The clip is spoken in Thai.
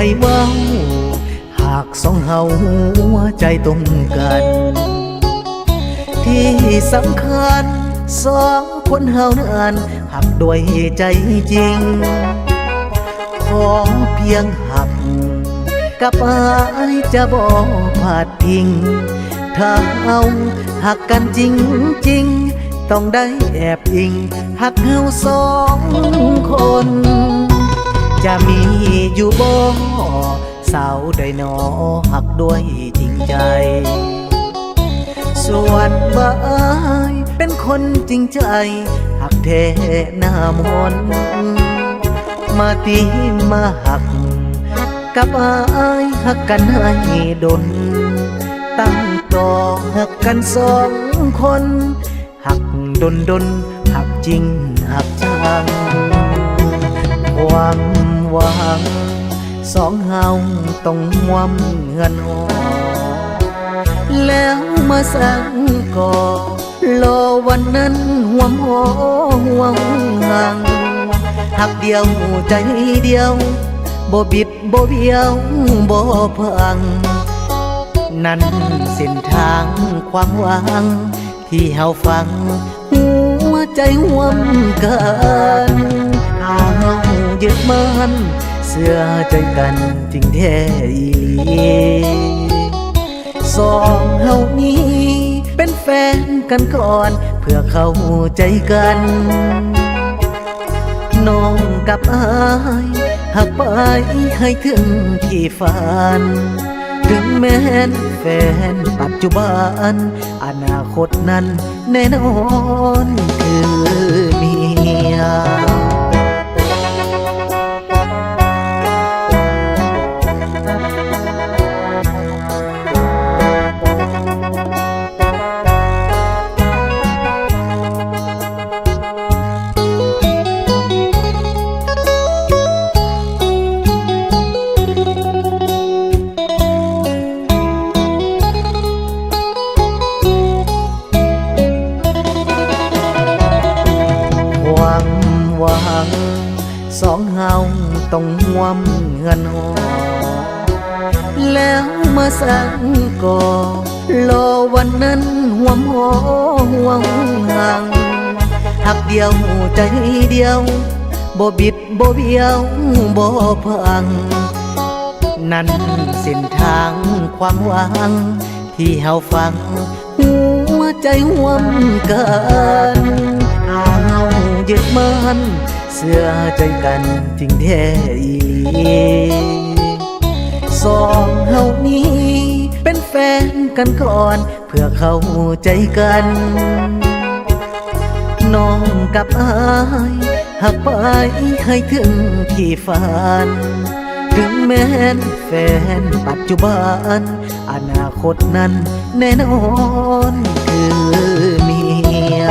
ให้เว้าหากสองเฮาหัวใจตรงกันที่สำคัญสองคนเฮานั้นหักด้วยใจจริงขอเพียงหักกับอายจะบอกพลาดพิงถ้าเอาหักกันจริงจริงต้องได้แอบอิงหักเฮาสองคนจะมีอยู่บ่สาวใดหนอหักด้วยจริงใจส่วนบ่ายเป็นคนจริงใจหักแท้หน้ามนมาตีมาหักกับอายหักกันให้ดนตั้งต่อหักกันสองคนหักดนหักจริงหักจังความหวังสองเฮาต้องวำเงินหอแล้วมาสั่งก่อรอวันนั้นห่วงหอห่วงห่างหักเดียวใจเดียวบ่บิดบ่เบี้ยวบ่พังนั่นเส้นทางความหวังที่เฮาฟังหัวใจห่วงกันเฮายึดมั่นเสื่อใจกันจริงแท้อีหลีสองเฮานี้เป็นแฟนกันก่อนเพื่อเข้าใจกันน้องกับอายหักไปให้ถึงที่ฝันถึงแม้นแฟนปัจจุบันอนาคตนั้นแน่นอนคือเมียสองเฮาต้องห่วมเงินหอแล้วมาสั่งก่อรอวันนั้นห่วมหอห่วงห่างหักเดียวใจเดียวบ่บิดบ่เบี้ยวบ่พังนั่นเส้นทางความหวังที่เฮาฟังหัวใจห่วมกันเฮายึดมั่นเสื่อใจกันจริงแท้อีหลีสองเฮานี้เป็นแฟนกันก่อนเพื่อเข้าใจกันน้องกับอายหักไปให้ถึงที่ฝันถึงแม้นแฟนปัจจุบันอนาคตนั้นแน่นอนคือเมีย